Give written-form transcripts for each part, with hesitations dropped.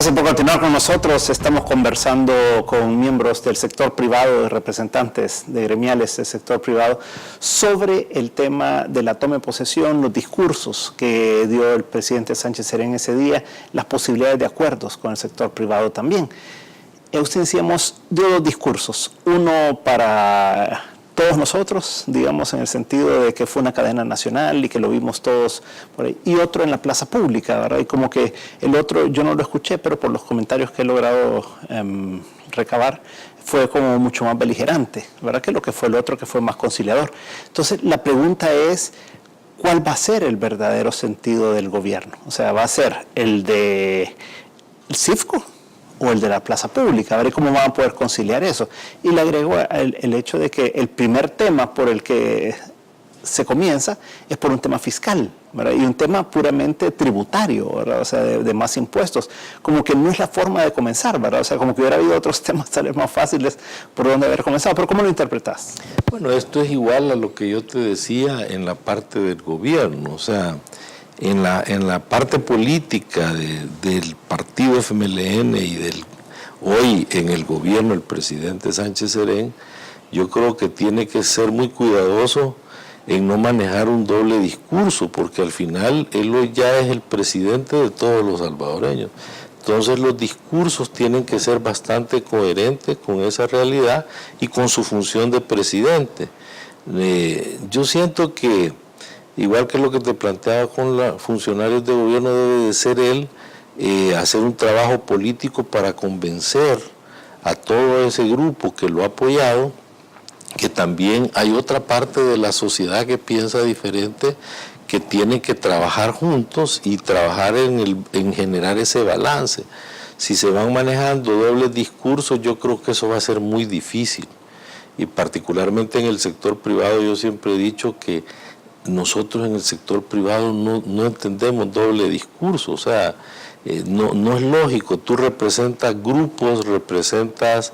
Gracias por continuar con nosotros. Estamos conversando con miembros del sector privado, de representantes de gremiales del sector privado, sobre el tema de la toma de posesión, los discursos que dio el presidente Sánchez Serén ese día, las posibilidades de acuerdos con el sector privado también. Usted decíamos, dio dos discursos, uno para todos nosotros, digamos, en el sentido de que fue una cadena nacional y que lo vimos todos por ahí, y otro en la plaza pública, ¿verdad? Y como que el otro, yo no lo escuché, pero por los comentarios que he logrado recabar, fue como mucho más beligerante, ¿verdad? Que lo que fue el otro, que fue más conciliador. Entonces, la pregunta es, ¿cuál va a ser el verdadero sentido del gobierno? O sea, ¿va a ser el de el CIFCO o el de la plaza pública? A ver cómo van a poder conciliar eso. Y le agrego el hecho de que el primer tema por el que se comienza es por un tema fiscal, ¿verdad? Y un tema puramente tributario, ¿verdad? O sea, de más impuestos. Como que no es la forma de comenzar, ¿verdad? O sea, como que hubiera habido otros temas tal vez más fáciles por donde haber comenzado. Pero ¿cómo lo interpretas? Bueno, esto es igual a lo que yo te decía en la parte del gobierno, o sea, en la parte política del partido FMLN y hoy en el gobierno el presidente Sánchez Serén, yo creo que tiene que ser muy cuidadoso en no manejar un doble discurso, porque al final él hoy ya es el presidente de todos los salvadoreños. Entonces los discursos tienen que ser bastante coherentes con esa realidad y con su función de presidente. Yo siento que igual que lo que te planteaba con los funcionarios de gobierno, debe de ser él hacer un trabajo político para convencer a todo ese grupo que lo ha apoyado, que también hay otra parte de la sociedad que piensa diferente, que tienen que trabajar juntos y trabajar en generar ese balance. Si se van manejando dobles discursos, yo creo que eso va a ser muy difícil. Y particularmente en el sector privado, yo siempre he dicho que nosotros en el sector privado no entendemos doble discurso, o sea, no es lógico. Tú representas grupos, representas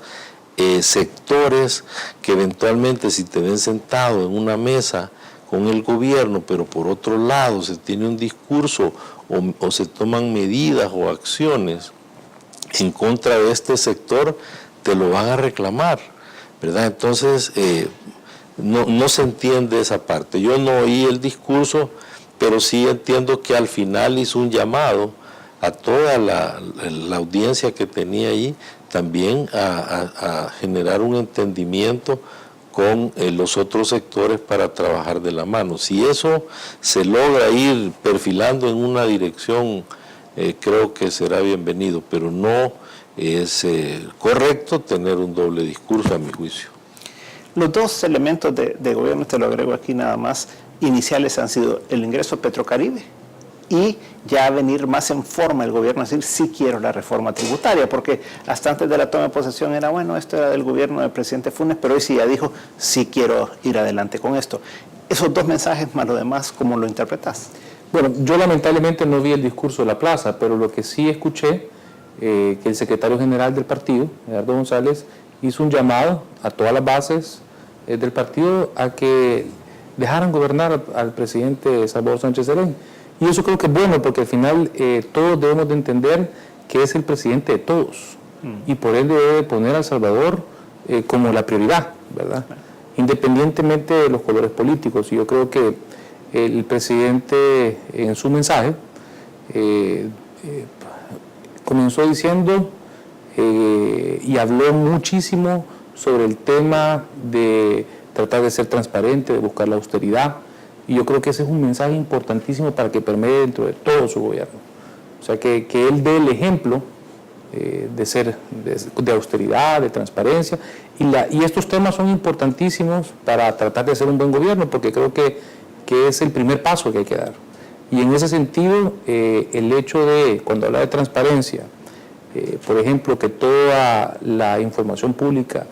sectores que eventualmente, si te ven sentado en una mesa con el gobierno, pero por otro lado se tiene un discurso o se toman medidas o acciones en contra de este sector, te lo van a reclamar, ¿verdad? Entonces, no se entiende esa parte. Yo no oí el discurso, pero sí entiendo que al final hizo un llamado a toda la audiencia que tenía ahí, también a generar un entendimiento con los otros sectores para trabajar de la mano. Si eso se logra ir perfilando en una dirección, creo que será bienvenido, pero no es correcto tener un doble discurso, a mi juicio. Los dos elementos de gobierno, te lo agrego aquí nada más, iniciales han sido el ingreso a Petrocaribe y ya venir más en forma el gobierno a decir sí quiero la reforma tributaria, porque hasta antes de la toma de posesión era bueno, esto era del gobierno del presidente Funes, pero hoy sí ya dijo sí quiero ir adelante con esto. Esos dos mensajes más lo demás, ¿cómo lo interpretas? Bueno, yo lamentablemente no vi el discurso de la plaza, pero lo que sí escuché, que el secretario general del partido, Eduardo González, hizo un llamado a todas las bases del partido a que dejaran gobernar al presidente Salvador Sánchez Serén. Y eso creo que es bueno, porque al final todos debemos de entender que es el presidente de todos y por él debe poner a El Salvador como la prioridad, ¿verdad? Independientemente de los colores políticos. Y yo creo que el presidente en su mensaje comenzó diciendo y habló muchísimo sobre el tema de tratar de ser transparente, de buscar la austeridad, y yo creo que ese es un mensaje importantísimo para que permee dentro de todo su gobierno. O sea, que él dé el ejemplo de austeridad, de transparencia, y estos temas son importantísimos para tratar de hacer un buen gobierno, porque creo que es el primer paso que hay que dar. Y en ese sentido, el hecho de, cuando habla de transparencia, por ejemplo, que toda la información pública,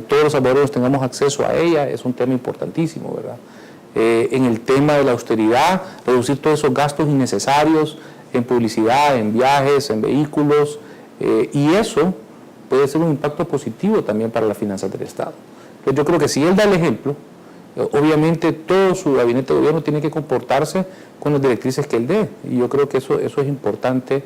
todos los salvadoreños tengamos acceso a ella, es un tema importantísimo, ¿verdad? En el tema de la austeridad, reducir todos esos gastos innecesarios en publicidad, en viajes, en vehículos, y eso puede ser un impacto positivo también para las finanzas del Estado. Entonces yo creo que si él da el ejemplo, obviamente todo su gabinete de gobierno tiene que comportarse con las directrices que él dé, y yo creo que eso es importante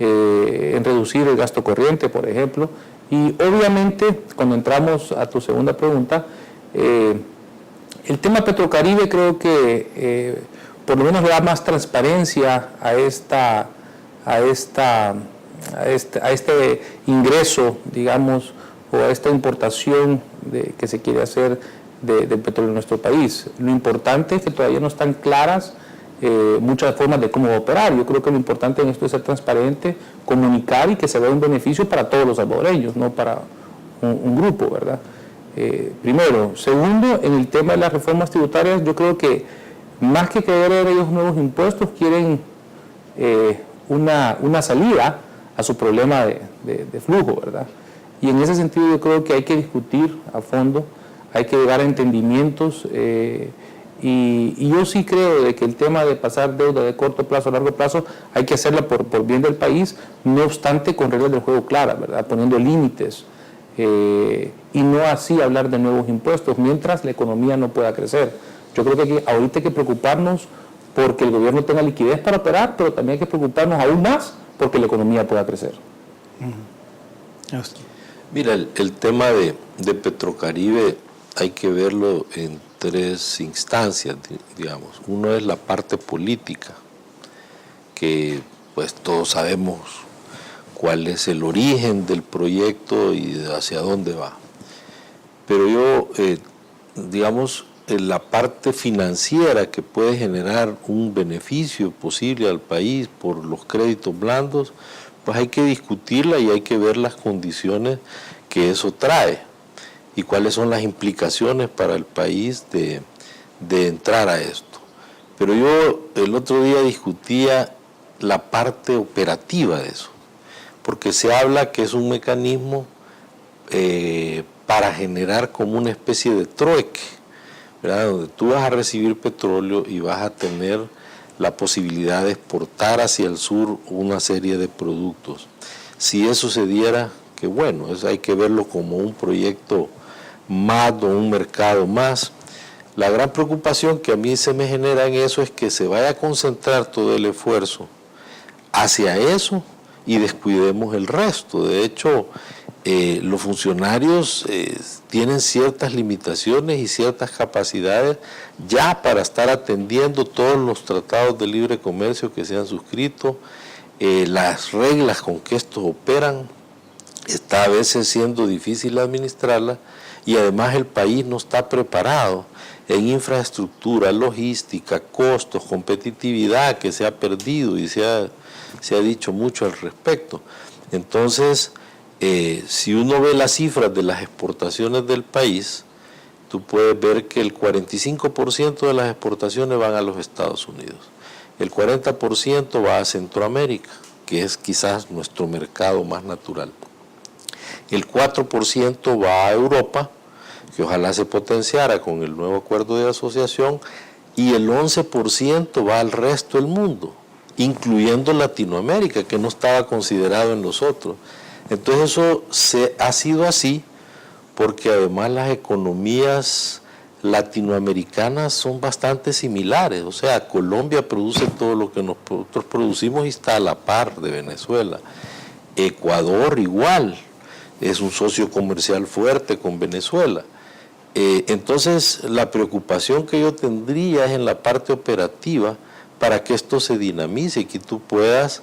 en reducir el gasto corriente, por ejemplo. Y obviamente, cuando entramos a tu segunda pregunta, el tema Petrocaribe creo que por lo menos le da más transparencia a este ingreso, digamos, o a esta importación que se quiere hacer de petróleo en nuestro país. Lo importante es que todavía no están claras muchas formas de cómo operar. Yo creo que lo importante en esto es ser transparente, comunicar y que se vea un beneficio para todos los salvadoreños, no para un grupo, ¿verdad? Primero. Segundo, en el tema de las reformas tributarias, yo creo que más que querer ellos nuevos impuestos, quieren una salida a su problema de flujo, ¿verdad? Y en ese sentido yo creo que hay que discutir a fondo, hay que llegar a entendimientos, y yo sí creo de que el tema de pasar deuda de corto plazo a largo plazo hay que hacerla por bien del país, no obstante con reglas del juego claras, ¿verdad? Poniendo límites, y no así hablar de nuevos impuestos mientras la economía no pueda crecer. Yo creo que ahorita hay que preocuparnos porque el gobierno tenga liquidez para operar, pero también hay que preocuparnos aún más porque la economía pueda crecer. Mira, el tema de Petrocaribe hay que verlo en tres instancias, digamos. Uno es la parte política, que pues todos sabemos cuál es el origen del proyecto y hacia dónde va. Pero yo, digamos, en la parte financiera que puede generar un beneficio posible al país por los créditos blandos, pues hay que discutirla y hay que ver las condiciones que eso trae y cuáles son las implicaciones para el país de entrar a esto. Pero yo el otro día discutía la parte operativa de eso, porque se habla que es un mecanismo para generar como una especie de trueque, ¿verdad? Donde tú vas a recibir petróleo y vas a tener la posibilidad de exportar hacia el sur una serie de productos. Si eso se diera, que bueno, eso hay que verlo como un proyecto más o un mercado más. La gran preocupación que a mí se me genera en eso es que se vaya a concentrar todo el esfuerzo hacia eso y descuidemos el resto. De hecho, los funcionarios tienen ciertas limitaciones y ciertas capacidades ya para estar atendiendo todos los tratados de libre comercio que se han suscrito, las reglas con que estos operan, está a veces siendo difícil administrarlas, y además el país no está preparado en infraestructura, logística, costos, competitividad, que se ha perdido y se ha dicho mucho al respecto. Entonces, si uno ve las cifras de las exportaciones del país, tú puedes ver que el 45% de las exportaciones van a los Estados Unidos, el 40% va a Centroamérica, que es quizás nuestro mercado más natural, el 4% va a Europa, que ojalá se potenciara con el nuevo acuerdo de asociación, y el 11% va al resto del mundo, incluyendo Latinoamérica, que no estaba considerado en los otros. Entonces eso ha sido así porque además las economías latinoamericanas son bastante similares. O sea, Colombia produce todo lo que nosotros producimos y está a la par de Venezuela. Ecuador igual, es un socio comercial fuerte con Venezuela. Entonces la preocupación que yo tendría es en la parte operativa para que esto se dinamice y que tú puedas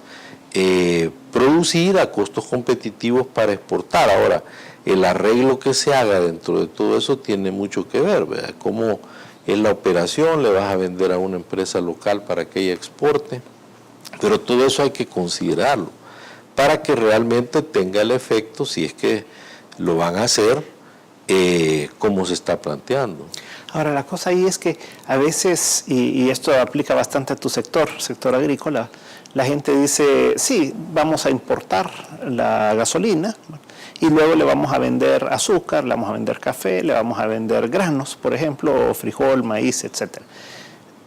producir a costos competitivos para exportar. Ahora, el arreglo que se haga dentro de todo eso tiene mucho que ver, ¿verdad? Cómo es la operación, le vas a vender a una empresa local para que ella exporte, pero todo eso hay que considerarlo para que realmente tenga el efecto, si es que lo van a hacer, como se está planteando. Ahora, la cosa ahí es que a veces, y esto aplica bastante a tu sector agrícola, la gente dice, sí, vamos a importar la gasolina y luego le vamos a vender azúcar, le vamos a vender café, le vamos a vender granos, por ejemplo, o frijol, maíz, etc.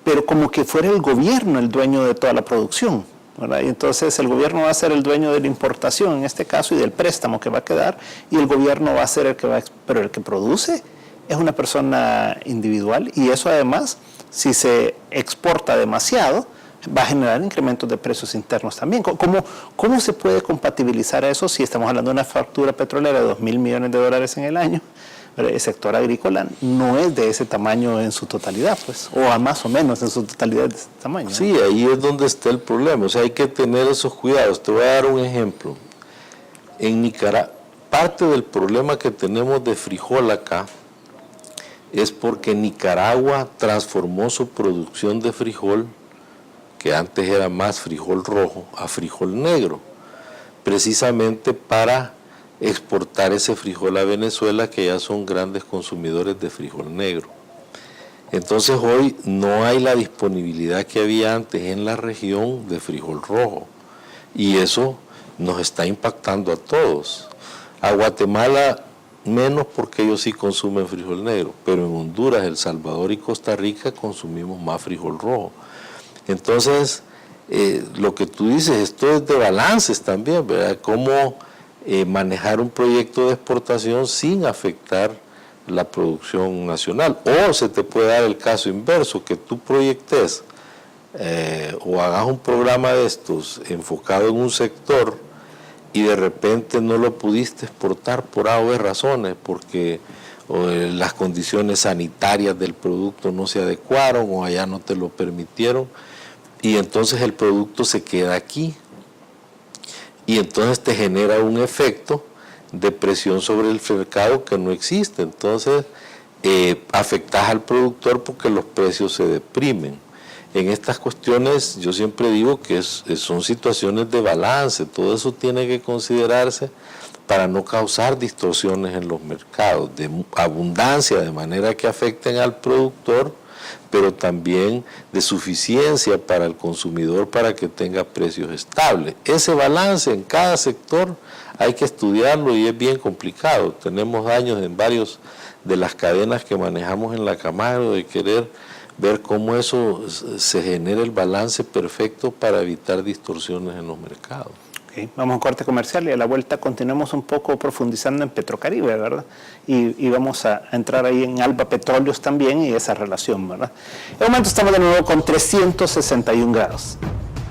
Pero como que fuera el gobierno el dueño de toda la producción, ¿verdad? Y entonces el gobierno va a ser el dueño de la importación en este caso y del préstamo que va a quedar, y el gobierno va a ser el que pero el que produce es una persona individual, y eso además, si se exporta demasiado, va a generar incrementos de precios internos también. ¿Cómo se puede compatibilizar eso si estamos hablando de una factura petrolera de $2.000 millones en el año? Pero el sector agrícola no es de ese tamaño en su totalidad, pues, o más o menos en su totalidad de ese tamaño, ¿no? Sí, ahí es donde está el problema. O sea, hay que tener esos cuidados. Te voy a dar un ejemplo. En Nicaragua, parte del problema que tenemos de frijol acá es porque Nicaragua transformó su producción de frijol, que antes era más frijol rojo, a frijol negro, precisamente para exportar ese frijol a Venezuela, que ya son grandes consumidores de frijol negro. Entonces hoy no hay la disponibilidad que había antes en la región de frijol rojo, y eso nos está impactando a todos. A Guatemala menos, porque ellos sí consumen frijol negro, pero en Honduras, El Salvador y Costa Rica consumimos más frijol rojo. Entonces, lo que tú dices, esto es de balances también, ¿verdad? Cómo manejar un proyecto de exportación sin afectar la producción nacional. O se te puede dar el caso inverso, que tú proyectes o hagas un programa de estos enfocado en un sector y de repente no lo pudiste exportar por A o B razones, porque las condiciones sanitarias del producto no se adecuaron o allá no te lo permitieron, y entonces el producto se queda aquí, y entonces te genera un efecto de presión sobre el mercado que no existe. Entonces afectas al productor porque los precios se deprimen. En estas cuestiones yo siempre digo que son situaciones de balance, todo eso tiene que considerarse para no causar distorsiones en los mercados, de abundancia de manera que afecten al productor, pero también de suficiencia para el consumidor para que tenga precios estables. Ese balance en cada sector hay que estudiarlo y es bien complicado. Tenemos años en varios de las cadenas que manejamos en la Camargo de querer ver cómo eso se genera el balance perfecto para evitar distorsiones en los mercados. Okay. Vamos a un corte comercial y a la vuelta continuamos un poco profundizando en Petrocaribe, ¿verdad? Y vamos a entrar ahí en Alba Petróleos también y esa relación, ¿verdad? En el momento estamos de nuevo con 361 grados.